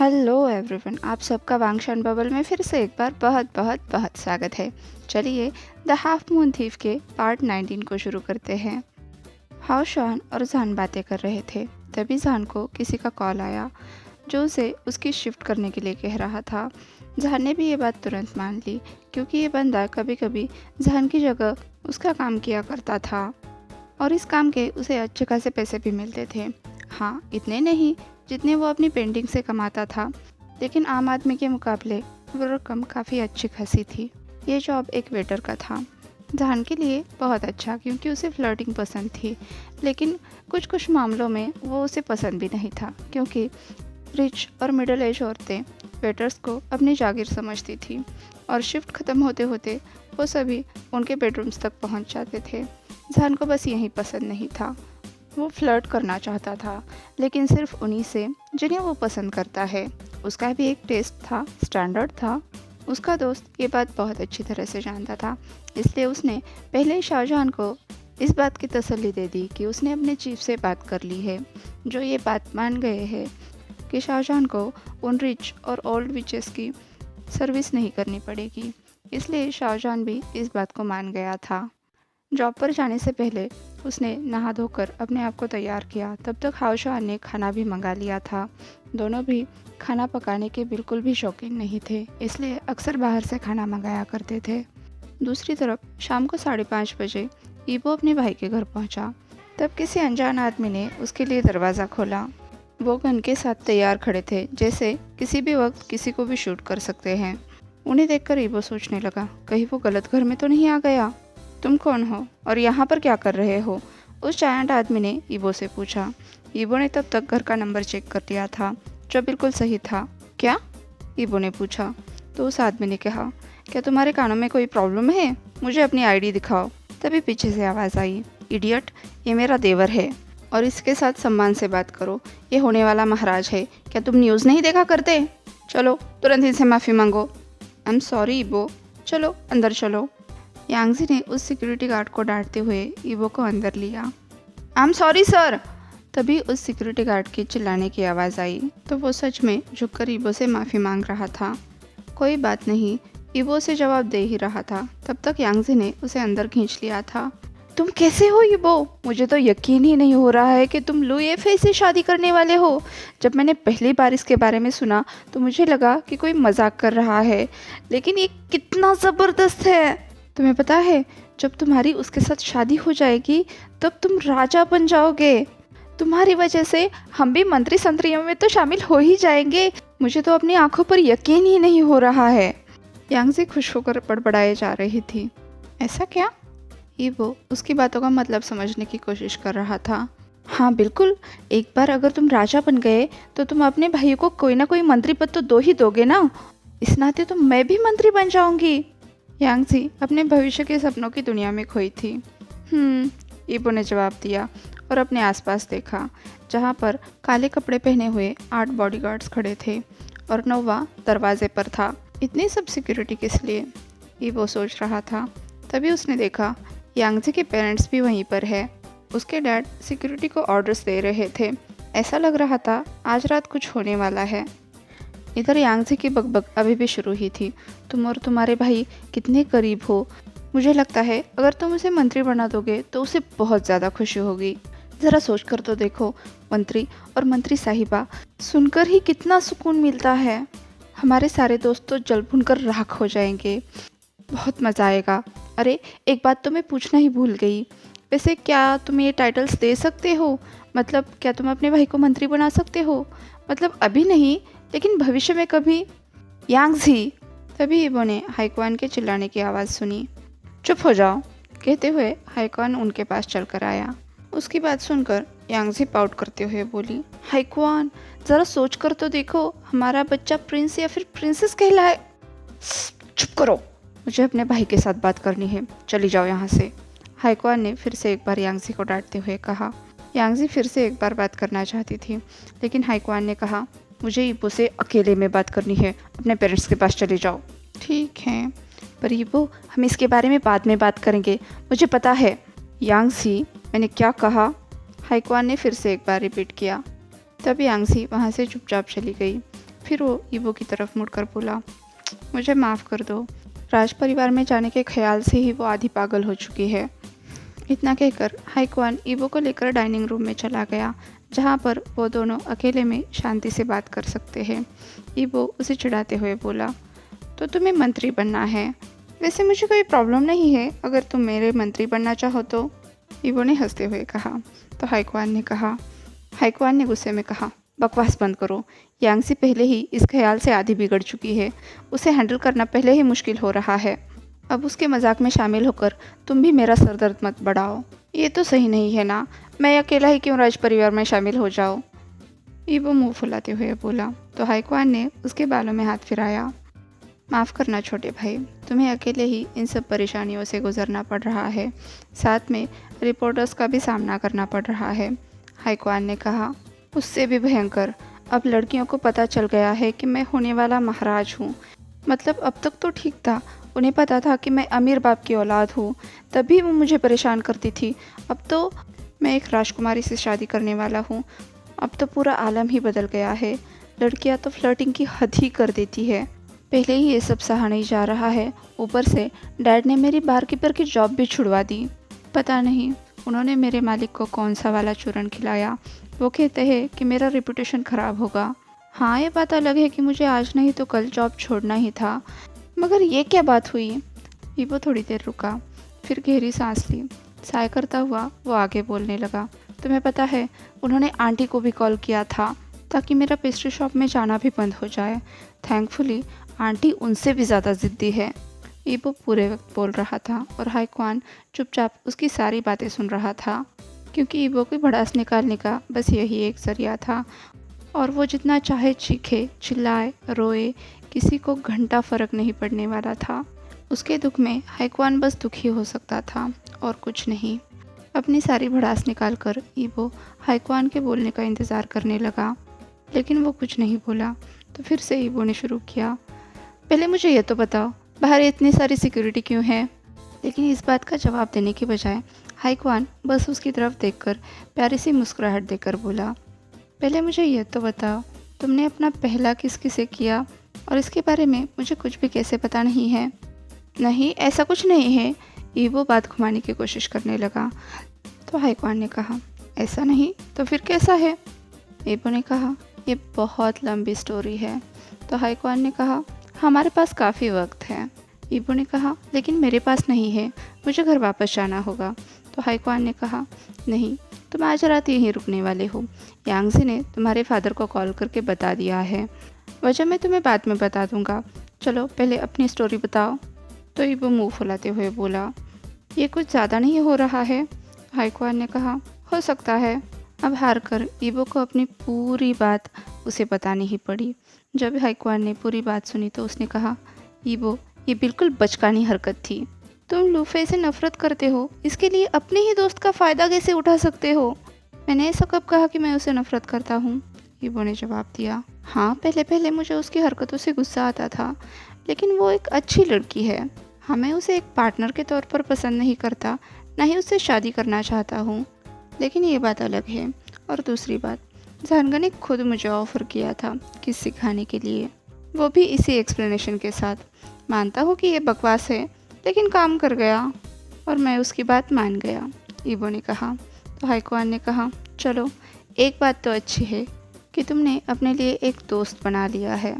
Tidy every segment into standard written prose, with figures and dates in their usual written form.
Hello everyone, आप सबका वांगशान bubble में फिर से एक बार बहुत बहुत बहुत स्वागत है। चलिए द हाफ मून थीफ के पार्ट 19 को शुरू करते हैं। हाओ शान और जान बातें कर रहे थे, तभी जान को किसी का कॉल आया जो उसे उसकी शिफ्ट करने के लिए कह रहा था। जान ने भी ये बात तुरंत मान ली, क्योंकि ये बंदा कभी कभी जान की जगह उसका काम किया करता था और इस काम के उसे अच्छे खासे पैसे भी मिलते थे। हाँ, इतने नहीं जितने वो अपनी पेंटिंग से कमाता था, लेकिन आम आदमी के मुकाबले वो रकम काफ़ी अच्छी खासी थी। ये जॉब एक वेटर का था। जान के लिए बहुत अच्छा, क्योंकि उसे फ्लर्टिंग पसंद थी, लेकिन कुछ कुछ मामलों में वो उसे पसंद भी नहीं था, क्योंकि रिच और मिडिल एज औरतें वेटर्स को अपनी जागीर समझती थी और शिफ्ट ख़त्म होते होते वो सभी उनके बेडरूम्स तक पहुंच जाते थे। जान को बस यही पसंद नहीं था। वो फ्लर्ट करना चाहता था, लेकिन सिर्फ उन्हीं से जिन्हें वो पसंद करता है। उसका भी एक टेस्ट था, स्टैंडर्ड था। उसका दोस्त ये बात बहुत अच्छी तरह से जानता था, इसलिए उसने पहले ही शाहजहान को इस बात की तसल्ली दे दी कि उसने अपने चीफ से बात कर ली है, जो ये बात मान गए हैं कि शाहजहान को उन रिच और ओल्ड विचेस की सर्विस नहीं करनी पड़ेगी। इसलिए शाहजहान भी इस बात को मान गया था। जॉब पर जाने से पहले उसने नहा धोकर अपने आप को तैयार किया। तब तक हाओशान ने खाना भी मंगा लिया था। दोनों भी खाना पकाने के बिल्कुल भी शौकीन नहीं थे, इसलिए अक्सर बाहर से खाना मंगाया करते थे। दूसरी तरफ शाम को 5:30 बजे ईबो अपने भाई के घर पहुंचा। तब किसी अनजान आदमी ने उसके लिए दरवाज़ा खोला। वो गन के साथ तैयार खड़े थे, जैसे किसी भी वक्त किसी को भी शूट कर सकते हैं। उन्हें देखकर ईबो सोचने लगा, कहीं वो गलत घर में तो नहीं आ गया। तुम कौन हो और यहाँ पर क्या कर रहे हो? उस जायंट आदमी ने ईबो से पूछा। ईबो ने तब तक घर का नंबर चेक कर लिया था, जो बिल्कुल सही था। क्या? ईबो ने पूछा। तो उस आदमी ने कहा, क्या तुम्हारे कानों में कोई प्रॉब्लम है? मुझे अपनी आईडी दिखाओ। तभी पीछे से आवाज़ आई, इडियट, ये मेरा देवर है और इसके साथ सम्मान से बात करो। ये होने वाला महाराज है। क्या तुम न्यूज़ नहीं देखा करते? चलो तुरंत इनसे माफ़ी मांगो। आई एम सॉरी ईबो, चलो अंदर चलो। यांगजी ने उस सिक्योरिटी गार्ड को डांटते हुए ईबो को अंदर लिया। I am sorry sir. तभी उस सिक्योरिटी गार्ड के चिल्लाने की आवाज़ आई, तो वो सच में झुककर ईबो से माफ़ी मांग रहा था। कोई बात नहीं, ईबो से जवाब दे ही रहा था। तब तक यांगजी ने उसे अंदर खींच लिया था। तुम कैसे हो ईबो? मुझे तो यकीन ही नहीं हो रहा है कि तुम लू येफे से शादी करने वाले हो। जब मैंने पहली बार इसके बारे में सुना तो मुझे लगा कि कोई मजाक कर रहा है, लेकिन ये कितना ज़बरदस्त है। तुम्हें पता है, जब तुम्हारी उसके साथ शादी हो जाएगी तब तुम राजा बन जाओगे। तुम्हारी वजह से हम भी मंत्री संतरियों में तो शामिल हो ही जाएंगे। मुझे तो अपनी आंखों पर यकीन ही नहीं हो रहा है। यांगजी खुश होकर बड़बड़ाए जा रही थी। ऐसा क्या? ईबो उसकी बातों का मतलब समझने की कोशिश कर रहा था। हाँ बिल्कुल, एक बार अगर तुम राजा बन गए तो तुम अपने भाई को कोई ना कोई मंत्री पद तो दो ही दोगे ना। इस नाते तो मैं भी मंत्री बन जाऊंगी। यांगजी अपने भविष्य के सपनों की दुनिया में खोई थी। ईबो ने जवाब दिया और अपने आसपास देखा, जहाँ पर काले कपड़े पहने हुए 8 बॉडीगार्ड्स खड़े थे और 9वां दरवाजे पर था। इतनी सब सिक्योरिटी किस लिए? ईबो सोच रहा था। तभी उसने देखा यांगजी के पेरेंट्स भी वहीं पर है। उसके डैड सिक्योरिटी को ऑर्डर्स दे रहे थे। ऐसा लग रहा था आज रात कुछ होने वाला है। इधर यांगजी की बकबक अभी भी शुरू ही थी। तुम और तुम्हारे भाई कितने करीब हो। मुझे लगता है अगर तुम उसे मंत्री बना दोगे तो उसे बहुत ज़्यादा खुशी होगी। ज़रा सोच कर तो देखो, मंत्री और मंत्री साहिबा सुनकर ही कितना सुकून मिलता है। हमारे सारे दोस्त तो जल भुनकर राख हो जाएंगे। बहुत मज़ा आएगा। अरे एक बात तो मैं पूछना ही भूल गई, वैसे क्या तुम ये टाइटल्स दे सकते हो? मतलब क्या तुम अपने भाई को मंत्री बना सकते हो? मतलब अभी नहीं, लेकिन भविष्य में कभी? यांगजी। तभी ईबो ने हाइक्वान के चिल्लाने की आवाज़ सुनी। चुप हो जाओ, कहते हुए हाइक्वान उनके पास चलकर आया। उसकी बात सुनकर यांगजी पाउट करते हुए बोली, हाइक्वान ज़रा सोच कर तो देखो, हमारा बच्चा प्रिंस या फिर प्रिंसेस कहलाए। चुप करो, मुझे अपने भाई के साथ बात करनी है, चली जाओ यहाँ से। हाइक्वान ने फिर से एक बार यांगजी को डांटते हुए कहा। यांगजी फिर से एक बार बात करना चाहती थी, लेकिन हाइक्वान ने कहा, मुझे ईबो से अकेले में बात करनी है, अपने पेरेंट्स के पास चले जाओ। ठीक है, पर ईबो हम इसके बारे में बाद में बात करेंगे, मुझे पता है। यांगजी, मैंने क्या कहा? हाइक्वान ने फिर से एक बार रिपीट किया। तब यांगजी वहाँ से चुपचाप चली गई। फिर वो ईबो की तरफ मुड़कर बोला, मुझे माफ़ कर दो। राज परिवार में जाने के ख्याल से ही वो आधी पागल हो चुकी है। इतना कहकर हाईक्वान ईबो को लेकर डाइनिंग रूम में चला गया, जहाँ पर वो दोनों अकेले में शांति से बात कर सकते हैं। ईबो उसे चिढ़ाते हुए बोला, तो तुम्हें मंत्री बनना है? वैसे मुझे कोई प्रॉब्लम नहीं है अगर तुम मेरे मंत्री बनना चाहो तो। ईबो ने हंसते हुए कहा। तो हाईक्वान ने गुस्से में कहा, बकवास बंद करो। यांगसी पहले ही इस ख्याल से आधी बिगड़ चुकी है। उसे हैंडल करना पहले ही मुश्किल हो रहा है। अब उसके मजाक में शामिल होकर तुम भी मेरा सरदर्द मत बढ़ाओ। ये तो सही नहीं है ना, मैं अकेला ही क्यों राज परिवार में शामिल हो जाऊँ? ईबो मुंह फुलाते हुए बोला। तो हाईक्वान ने उसके बालों में हाथ फिराया। माफ़ करना छोटे भाई, तुम्हें अकेले ही इन सब परेशानियों से गुजरना पड़ रहा है, साथ में रिपोर्टर्स का भी सामना करना पड़ रहा है। हाईक्वान ने कहा, उससे भी भयंकर। अब लड़कियों को पता चल गया है कि मैं होने वाला महाराज हूँ। मतलब अब तक तो ठीक था, उन्हें पता था कि मैं अमीर बाप की औलाद हूँ, तभी वो मुझे परेशान करती थी। अब तो मैं एक राजकुमारी से शादी करने वाला हूँ। अब तो पूरा आलम ही बदल गया है। लड़कियाँ तो फ्लर्टिंग की हद ही कर देती है। पहले ही ये सब सहा नहीं जा रहा है, ऊपर से डैड ने मेरी बारकीपर की जॉब भी छुड़वा दी। पता नहीं उन्होंने मेरे मालिक को कौन सा वाला चूरन खिलाया। वो कहते हैं कि मेरा रेपुटेशन ख़राब होगा। हाँ, ये बात अलग है कि मुझे आज नहीं तो कल जॉब छोड़ना ही था, मगर ये क्या बात हुई? ईबो थोड़ी देर रुका, फिर गहरी सांस ली। साय करता हुआ वो आगे बोलने लगा, तुम्हें पता है उन्होंने आंटी को भी कॉल किया था ताकि मेरा पेस्ट्री शॉप में जाना भी बंद हो जाए। थैंकफुली आंटी उनसे भी ज़्यादा ज़िद्दी है। ईबो पूरे वक्त बोल रहा था और हाईक्वान चुपचाप उसकी सारी बातें सुन रहा था, क्योंकि ईबो की भड़ास निकालने का बस यही एक जरिया था, और वो जितना चाहे चीखे, चिल्लाए, रोए, किसी को घंटा फर्क नहीं पड़ने वाला था। उसके दुख में हाईक्वान बस दुखी हो सकता था और कुछ नहीं। अपनी सारी भड़ास निकाल कर ईबो हाईक्वान के बोलने का इंतज़ार करने लगा, लेकिन वो कुछ नहीं बोला। तो फिर से ईबो ने शुरू किया, पहले मुझे ये तो बताओ, बाहर इतनी सारी सिक्योरिटी क्यों है? लेकिन इस बात का जवाब देने के बजाय हाईक्वान बस उसकी तरफ देखकर प्यारी सी मुस्कुराहट देकर बोला, पहले मुझे ये तो बताओ, तुमने अपना पहला किस किसे किया और इसके बारे में मुझे कुछ भी कैसे पता नहीं है? नहीं, ऐसा कुछ नहीं है। ईबो बात घुमाने की कोशिश करने लगा। तो हाईक्वान ने कहा, ऐसा नहीं तो फिर कैसा है? ईबो ने कहा, ये बहुत लंबी स्टोरी है। तो हाईक्वान ने कहा, हमारे पास काफ़ी वक्त है। ईबो ने कहा, लेकिन मेरे पास नहीं है, मुझे घर वापस जाना होगा। तो हाईक्वान ने कहा, नहीं, तुम आज रात यहीं रुकने वाले हो। यांगजी ने तुम्हारे फादर को कॉल करके बता दिया है। वजह मैं तुम्हें बाद में बता दूंगा। चलो पहले अपनी स्टोरी बताओ। तो ईबो मुंह फुलाते हुए बोला, ये कुछ ज़्यादा नहीं हो रहा है? हाईक्वान ने कहा, हो सकता है। अब हार कर ईबो को अपनी पूरी बात उसे बतानी ही पड़ी। जब हाईक्वान ने पूरी बात सुनी तो उसने कहा, ईबो, ये बिल्कुल बचकानी हरकत थी। तुम लूफे से नफरत करते हो, इसके लिए अपने ही दोस्त का फ़ायदा कैसे उठा सकते हो? मैंने ऐसा कब कहा कि मैं उसे नफरत करता हूँ? ईबो ने जवाब दिया, हाँ, पहले पहले मुझे उसकी हरकतों से गुस्सा आता था, लेकिन वो एक अच्छी लड़की है। हाँ, मैं उसे एक पार्टनर के तौर पर पसंद नहीं करता, ना ही उससे शादी करना चाहता हूँ, लेकिन ये बात अलग है। और दूसरी बात, जानगा ने खुद मुझे ऑफ़र किया था किस सिखाने के लिए, वो भी इसी एक्सप्लेनेशन के साथ। मानता हूँ कि ये बकवास है, लेकिन काम कर गया और मैं उसकी बात मान गया, ईबो ने कहा। तो हाईक्वान ने कहा, चलो एक बात तो अच्छी है कि तुमने अपने लिए एक दोस्त बना लिया है।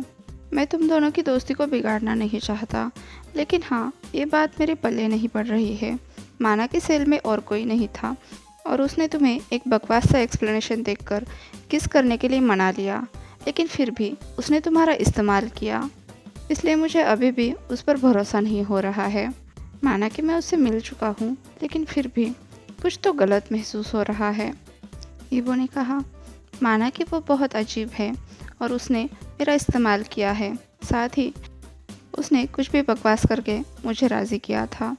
मैं तुम दोनों की दोस्ती को बिगाड़ना नहीं चाहता, लेकिन हाँ, ये बात मेरे पल्ले नहीं पड़ रही है। माना कि सेल में और कोई नहीं था और उसने तुम्हें एक बकवास सा एक्सप्लेनेशन देकर किस करने के लिए मना लिया, लेकिन फिर भी उसने तुम्हारा इस्तेमाल किया, इसलिए मुझे अभी भी उस पर भरोसा नहीं हो रहा है। माना कि मैं उससे मिल चुका हूँ, लेकिन फिर भी कुछ तो गलत महसूस हो रहा है, ईबो ने कहा। माना कि वो बहुत अजीब है और उसने मेरा इस्तेमाल किया है, साथ ही उसने कुछ भी बकवास करके मुझे राज़ी किया था,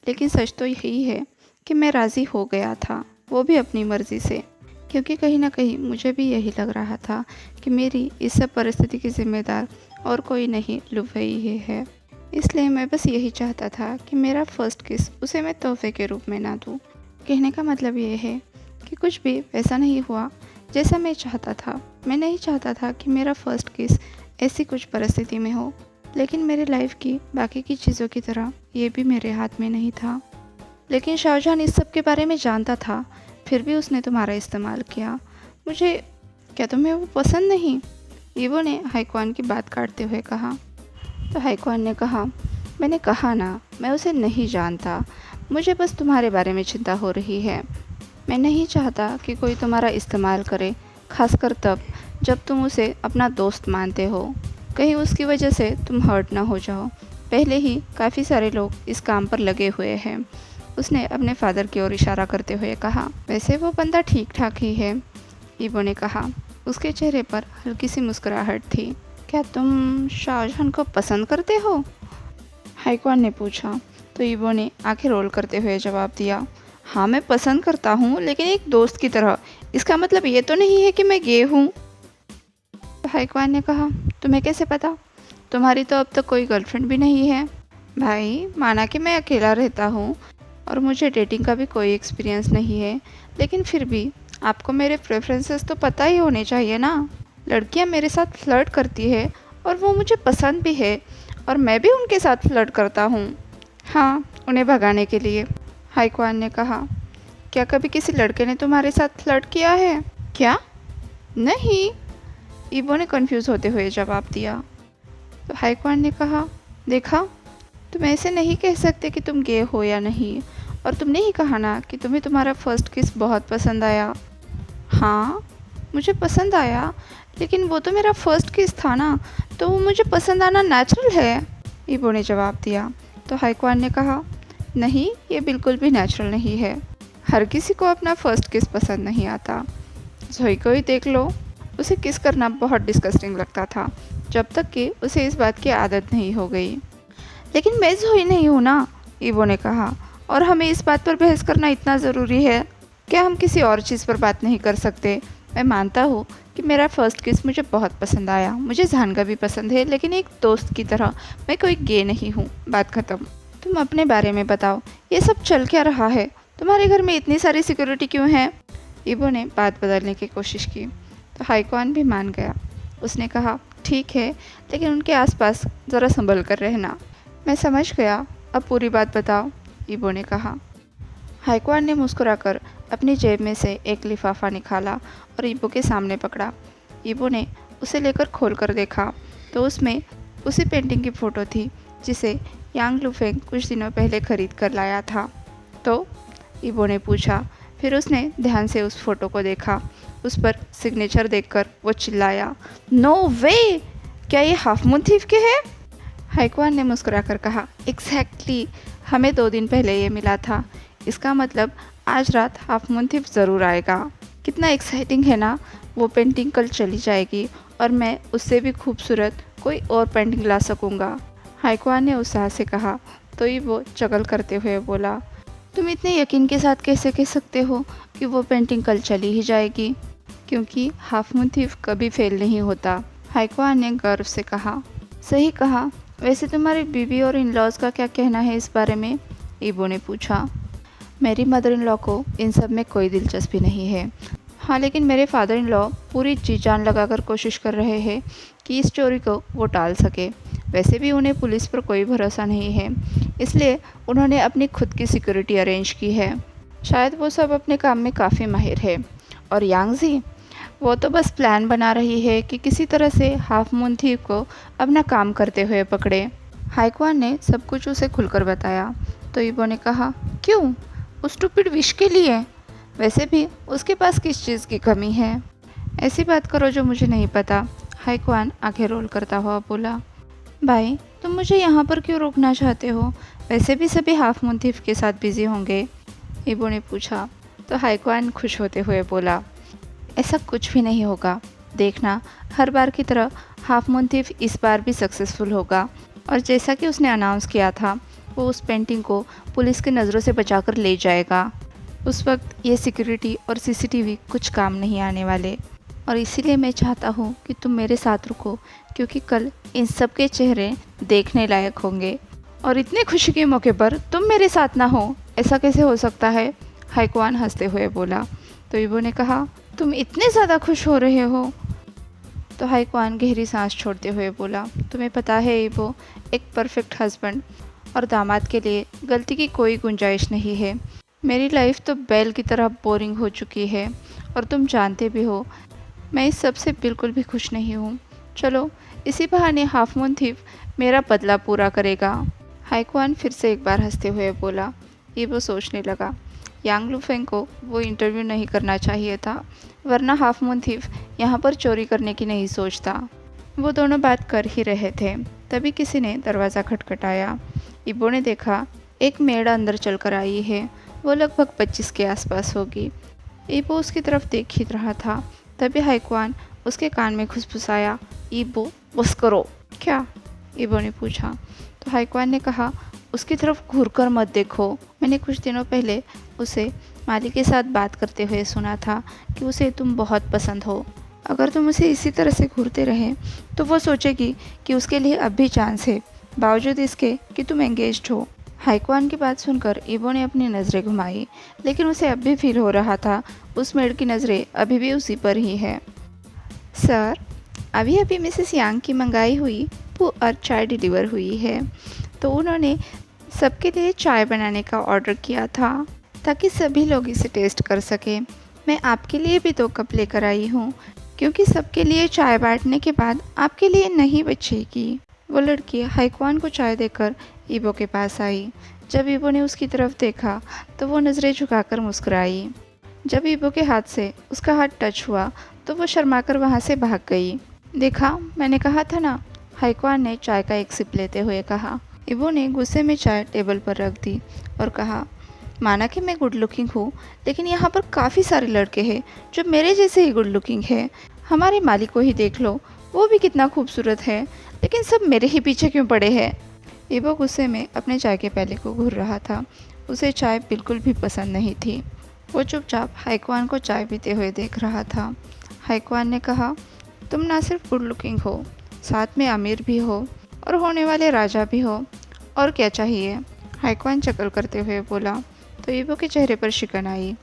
लेकिन सच तो यही है कि मैं राज़ी हो गया था, वो भी अपनी मर्ज़ी से, क्योंकि कहीं ना कहीं मुझे भी यही लग रहा था कि मेरी इस सब परिस्थिति की जिम्मेदार और कोई नहीं, लुफई ही है। इसलिए मैं बस यही चाहता था कि मेरा फर्स्ट किस उसे मैं तोहफे के रूप में ना दूँ। कहने का मतलब ये है कि कुछ भी वैसा नहीं हुआ जैसा मैं चाहता था। मैं नहीं चाहता था कि मेरा फर्स्ट किस ऐसी कुछ परिस्थिति में हो। लेकिन मेरी लाइफ की बाकी की चीज़ों की तरह ये भी मेरे हाथ में नहीं था। लेकिन शाहजहान इस सब के बारे में जानता था, फिर भी उसने तुम्हारा इस्तेमाल किया। मुझे क्या तुम्हें वो पसंद नहीं? ईवो ने हाईक्वान की बात काटते हुए कहा। तो हाईक्वान ने कहा, मैंने कहा ना, मैं उसे नहीं जानता। मुझे बस तुम्हारे बारे में चिंता हो रही है। मैं नहीं चाहता कि कोई तुम्हारा इस्तेमाल करे, खासकर तब जब तुम उसे अपना दोस्त मानते हो। कहीं उसकी वजह से तुम हर्ट ना हो जाओ। पहले ही काफ़ी सारे लोग इस काम पर लगे हुए हैं। उसने अपने फादर की ओर इशारा करते हुए कहा। वैसे वो बंदा ठीक ठाक ही है, ईवो ने कहा। उसके चेहरे पर हल्की सी मुस्कुराहट थी। क्या तुम शाहजहान को पसंद करते हो? हाईक्वान ने पूछा। तो ईवो ने आंखें रोल करते हुए जवाब दिया, हाँ मैं पसंद करता हूँ, लेकिन एक दोस्त की तरह। इसका मतलब ये तो नहीं है कि मैं गे हूँ। तो हाईक्वान ने कहा, तुम्हें कैसे पता? तुम्हारी तो अब तक कोई गर्लफ्रेंड भी नहीं है। भाई, माना कि मैं अकेला रहता हूँ और मुझे डेटिंग का भी कोई एक्सपीरियंस नहीं है, लेकिन फिर भी आपको मेरे प्रेफरेंसेस तो पता ही होने चाहिए ना। लड़कियाँ मेरे साथ फ्लर्ट करती है और वो मुझे पसंद भी है, और मैं भी उनके साथ फ्लर्ट करता हूँ। हाँ, उन्हें भगाने के लिए। हाईक्वान ने कहा। क्या कभी किसी लड़के ने तुम्हारे साथ फ्लर्ट किया है? क्या? नहीं, ईवो ने कंफ्यूज होते हुए जवाब दिया। तो हाईक्वान ने कहा, देखा, तुम ऐसे नहीं कह सकते कि तुम गे हो या नहीं। और तुमने ही कहा ना कि तुम्हें तुम्हारा फर्स्ट किस बहुत पसंद आया। हाँ, मुझे पसंद आया, लेकिन वो तो मेरा फर्स्ट किस था ना, तो वो मुझे पसंद आना नेचुरल है, ईवो ने जवाब दिया। तो हाईक्वान ने कहा, नहीं, ये बिल्कुल भी नेचुरल नहीं है। हर किसी को अपना फर्स्ट किस पसंद नहीं आता। जोई को ही देख लो, उसे किस करना बहुत डिस्गस्टिंग लगता था, जब तक कि उसे इस बात की आदत नहीं हो गई। लेकिन मैं जोई नहीं हूँ ना, ईवो ने कहा, और हमें इस बात पर बहस करना इतना ज़रूरी है? क्या हम किसी और चीज़ पर बात नहीं कर सकते? मैं मानता हूँ कि मेरा फर्स्ट किस मुझे बहुत पसंद आया, मुझे जानका भी पसंद है, लेकिन एक दोस्त की तरह। मैं कोई गे नहीं हूँ। बात ख़त्म। तुम अपने बारे में बताओ, ये सब चल क्या रहा है? तुम्हारे घर में इतनी सारी सिक्योरिटी क्यों है? ईवो ने बात बदलने की कोशिश की। तो हाईक्वान भी मान गया। उसने कहा, ठीक है, लेकिन उनके आसपास ज़रा संभल कर रहना। मैं समझ गया, अब पूरी बात बताओ, ईवो ने कहा। हाईक्वान ने मुस्कुराकर अपनी जेब में से एक लिफाफा निकाला और ईवो के सामने पकड़ा। ईवो ने उसे लेकर खोल कर देखा तो उसमें उसी पेंटिंग की फ़ोटो थी जिसे यांग लुफेंग कुछ दिनों पहले खरीद कर लाया था। तो ईवो ने पूछा। फिर उसने ध्यान से उस फोटो को देखा। उस पर सिग्नेचर देखकर वो चिल्लाया, नो वे! क्या ये हाफ मून थीफ के है? हाईक्वान ने मुस्कुराकर कहा, एग्जैक्टली, हमें 2 दिन पहले ये मिला था। इसका मतलब आज रात हाफ मून थीफ ज़रूर आएगा। कितना एक्साइटिंग है ना। वो पेंटिंग कल चली जाएगी और मैं उससे भी खूबसूरत कोई और पेंटिंग ला सकूँगा, हाईक्वान ने उत्साह से कहा। तो ही वो चगल करते हुए बोला, तुम इतने यकीन के साथ कैसे कह सकते हो कि वो पेंटिंग कल चली ही जाएगी? क्योंकि हाफ मून थीफ कभी फेल नहीं होता, हाईक्वान ने गर्व से कहा। सही कहा। वैसे तुम्हारी बीवी और इन लॉज का क्या कहना है इस बारे में? ईवो ने पूछा। मेरी मदर इन लॉ को इन सब में कोई दिलचस्पी नहीं है। हाँ, लेकिन मेरे फादर इन लॉ पूरी जी जान लगाकर कोशिश कर रहे हैं कि इस चोरी को वो टाल सके। वैसे भी उन्हें पुलिस पर कोई भरोसा नहीं है, इसलिए उन्होंने अपनी खुद की सिक्योरिटी अरेंज की है। शायद वो सब अपने काम में काफ़ी माहिर है। और यांगजी, वो तो बस प्लान बना रही है कि किसी तरह से हाफ मून थीफ को अपना काम करते हुए पकड़े। हाईक्वान ने सब कुछ उसे खुलकर बताया। तो ईवो ने कहा, क्यों? उस स्टूपिड विश के लिए? वैसे भी उसके पास किस चीज़ की कमी है? ऐसी बात करो जो मुझे नहीं पता, हाईक्वान आंखें रोल करता हुआ बोला। भाई, तुम मुझे यहाँ पर क्यों रोकना चाहते हो? वैसे भी सभी हाफ मून थीफ के साथ बिजी होंगे, ईवो ने पूछा। तो हाईक्वान खुश होते हुए बोला, ऐसा कुछ भी नहीं होगा। देखना, हर बार की तरह हाफ मून थीफ इस बार भी सक्सेसफुल होगा। और जैसा कि उसने अनाउंस किया था, वो उस पेंटिंग को पुलिस की नज़रों से बचाकर ले जाएगा। उस वक्त ये सिक्योरिटी और सीसीटीवी कुछ काम नहीं आने वाले। और इसीलिए मैं चाहता हूँ कि तुम मेरे साथ रुको, क्योंकि कल इन सब के चेहरे देखने लायक होंगे। और इतने खुशी के मौके पर तुम मेरे साथ ना हो, ऐसा कैसे हो सकता है? हाईक्वान हंसते हुए बोला। तो ईवो ने कहा, तुम इतने ज़्यादा खुश हो रहे हो? तो हाईक्वान गहरी सांस छोड़ते हुए बोला, तुम्हें पता है ईबो, एक परफेक्ट हस्बैंड और दामाद के लिए गलती की कोई गुंजाइश नहीं है। मेरी लाइफ तो बैल की तरह बोरिंग हो चुकी है और तुम जानते भी हो मैं इस सब से बिल्कुल भी खुश नहीं हूँ। चलो इसी बहाने हाफ मून थीफ मेरा बदला पूरा करेगा। हाईक्वान फिर से एक बार हंसते हुए बोला। ईबो सोचने लगा, यांग लूफेंग को वो इंटरव्यू नहीं करना चाहिए था, वरना हाफ मून थीफ यहाँ पर चोरी करने की नहीं सोचता। वो दोनों बात कर ही रहे थे, तभी किसी ने दरवाज़ा खटखटाया। ईबो ने देखा एक मेड अंदर चलकर आई है। वो लगभग 25 के आसपास होगी। ईबो उसकी तरफ देख ही रहा था, तभी हाईक्वान उसके कान में फुसफुसाया, ईबो बस करो। क्या? ईबो ने पूछा। तो हाईक्वान ने कहा, उसकी तरफ घूरकर मत देखो। मैंने कुछ दिनों पहले उसे माली के साथ बात करते हुए सुना था कि उसे तुम बहुत पसंद हो। अगर तुम उसे इसी तरह से घूरते रहे तो वो सोचेगी कि उसके लिए अब भी चांस है, बावजूद इसके कि तुम एंगेज्ड हो। हाईक्वान की बात सुनकर ईबो ने अपनी नज़रें घुमाई, लेकिन उसे अब भी फील हो रहा था उस मेड की नज़रें अभी भी उसी पर ही है। सर, अभी अभी मिसेस यांग की मंगाई हुई और चाय डिलीवर हुई है, तो उन्होंने सबके लिए चाय बनाने का ऑर्डर किया था ताकि सभी लोग इसे टेस्ट कर सकें। मैं आपके लिए भी 2 कप लेकर आई हूँ, क्योंकि सबके लिए चाय बांटने के बाद आपके लिए नहीं बचेगी। वो लड़की हाईक्वान को चाय देकर ईबो के पास आई। जब ईबो ने उसकी तरफ देखा तो वो नज़रें झुकाकर मुस्कुराई। जब ईबो के हाथ से उसका हाथ टच हुआ तो वो शर्माकर वहाँ से भाग गई। देखा, मैंने कहा था ना, हाईक्वान ने चाय का एक सिप लेते हुए कहा। ईबो ने गुस्से में चाय टेबल पर रख दी और कहा, माना कि मैं गुड लुकिंग हूँ, लेकिन यहाँ पर काफ़ी सारे लड़के हैं जो मेरे जैसे ही गुड लुकिंग है। हमारे मालिक को ही देख लो, वो भी कितना खूबसूरत है, लेकिन सब मेरे ही पीछे क्यों पड़े हैं। ईबो गुस्से में अपने चाय के प्याले को घूर रहा था। उसे चाय बिल्कुल भी पसंद नहीं थी। वो चुपचाप हाईक्वान को चाय पीते हुए देख रहा था। हाईक्वान ने कहा, तुम ना सिर्फ गुड लुकिंग हो, साथ में अमीर भी हो और होने वाले राजा भी हो। और क्या चाहिए? हाईक्वान चकल करते हुए बोला। तो ईबो के चेहरे पर शिकन आई।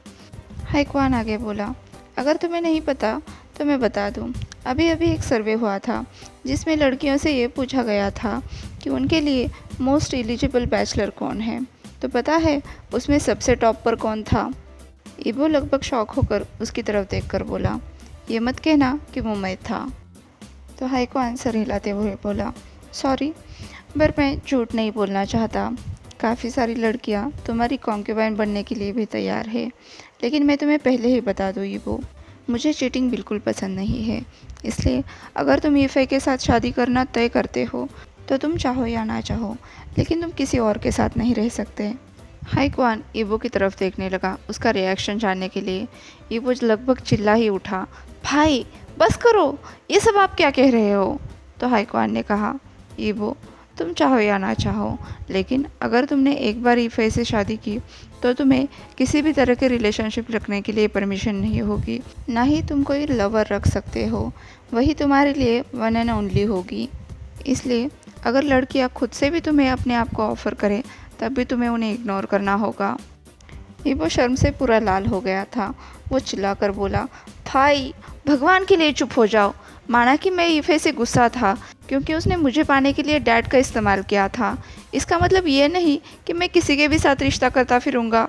हाईक्वान आगे बोला, अगर तुम्हें नहीं पता तो मैं बता दूं, अभी अभी एक सर्वे हुआ था जिसमें लड़कियों से ये पूछा गया था कि उनके लिए मोस्ट एलिजिबल बैचलर कौन है। तो पता है उसमें सबसे टॉप पर कौन था? ईबो लगभग शॉक होकर उसकी तरफ देखकर बोला, ये मत कहना कि वो मैं था। तो हाईक्वान सर हिलाते हुए बोला, सॉरी, पर मैं झूठ नहीं बोलना चाहता। काफ़ी सारी लड़कियां तुम्हारी कॉन्क्यूबाइन बनने के लिए भी तैयार है, लेकिन मैं तुम्हें पहले ही बता दूँ ईबो, मुझे चीटिंग बिल्कुल पसंद नहीं है। इसलिए अगर तुम ईफे के साथ शादी करना तय करते हो तो तुम चाहो या ना चाहो, लेकिन तुम किसी और के साथ नहीं रह सकते। हाईक्वान ईबो की तरफ देखने लगा उसका रिएक्शन जानने के लिए। ईबो लगभग चिल्ला ही उठा, भाई बस करो, ये सब आप क्या कह रहे हो? तो हाईक्वान ने कहा, ईबो, तुम चाहो या ना चाहो, लेकिन अगर तुमने एक बार ईफे से शादी की तो तुम्हें किसी भी तरह के रिलेशनशिप रखने के लिए परमिशन नहीं होगी। ना ही तुम कोई लवर रख सकते हो, वही तुम्हारे लिए वन एंड ओनली होगी। इसलिए अगर लड़कियां खुद से भी तुम्हें अपने आप को ऑफ़र करें तब भी तुम्हें उन्हें इग्नोर करना होगा। ईबो शर्म से पूरा लाल हो गया था। वो चिल्लाकर बोला, भाई भगवान के लिए चुप हो जाओ। माना कि मैं ईफे से गुस्सा था क्योंकि उसने मुझे पाने के लिए डैड का इस्तेमाल किया था, इसका मतलब ये नहीं कि मैं किसी के भी साथ रिश्ता करता फिरूँगा।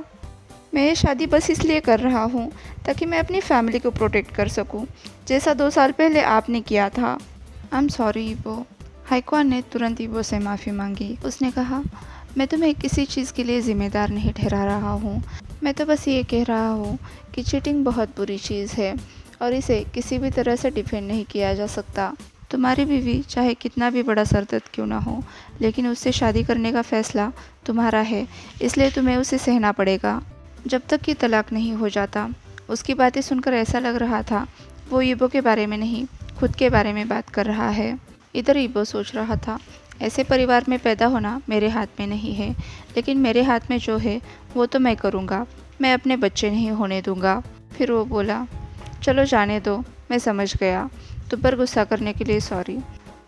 मैं ये शादी बस इसलिए कर रहा हूँ ताकि मैं अपनी फैमिली को प्रोटेक्ट कर सकूँ, जैसा 2 साल पहले आपने किया था। I am sorry ईबो। हाईक्वान ने तुरंत ईबो से माफ़ी मांगी। उसने कहा, मैं तुम्हें किसी चीज़ के लिए ज़िम्मेदार नहीं ठहरा रहा हूँ। मैं तो बस ये कह रहा हूँ कि चीटिंग बहुत बुरी चीज़ है और इसे किसी भी तरह से डिफेंड नहीं किया जा सकता। तुम्हारी बीवी चाहे कितना भी बड़ा सरदर्द क्यों ना हो, लेकिन उससे शादी करने का फ़ैसला तुम्हारा है, इसलिए तुम्हें उसे सहना पड़ेगा जब तक कि तलाक नहीं हो जाता। उसकी बातें सुनकर ऐसा लग रहा था वो ईबो के बारे में नहीं, खुद के बारे में बात कर रहा है। इधर ईबो सोच रहा था, ऐसे परिवार में पैदा होना मेरे हाथ में नहीं है, लेकिन मेरे हाथ में जो है वो तो मैं करूँगा। मैं अपने बच्चे नहीं होने दूँगा। फिर वो बोला, चलो जाने दो, मैं समझ गया। तुम पर गुस्सा करने के लिए सॉरी।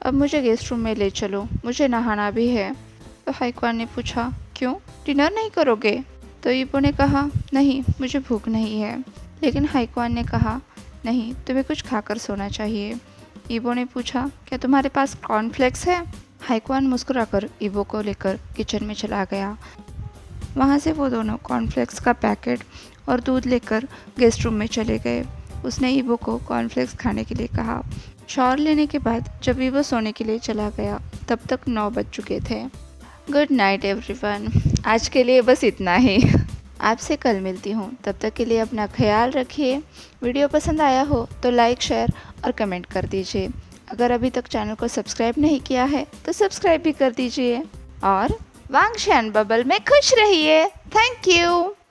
अब मुझे गेस्ट रूम में ले चलो, मुझे नहाना भी है। तो हाईक्वान ने पूछा, क्यों, डिनर नहीं करोगे? तो ईबो ने कहा, नहीं, मुझे भूख नहीं है। लेकिन हाईक्वान ने कहा, नहीं, तुम्हें कुछ खाकर सोना चाहिए। ईवो ने पूछा, क्या तुम्हारे पास कॉर्नफ्लेक्स है? हाइक्वान मुस्कुराकर ईवो को लेकर किचन में चला गया। वहाँ से वो दोनों कॉर्नफ्लेक्स का पैकेट और दूध लेकर गेस्ट रूम में चले गए। उसने ईवो को कॉर्नफ्लेक्स खाने के लिए कहा। शॉवर लेने के बाद जब ईवो सोने के लिए चला गया तब तक 9 बज चुके थे। Good night everyone. आज के लिए बस इतना ही। आपसे कल मिलती हूँ, तब तक के लिए अपना ख्याल रखिए। वीडियो पसंद आया हो तो लाइक, शेयर और कमेंट कर दीजिए। अगर अभी तक चैनल को सब्सक्राइब नहीं किया है तो सब्सक्राइब भी कर दीजिए और वांगशान बबल में खुश रहिए। Thank you.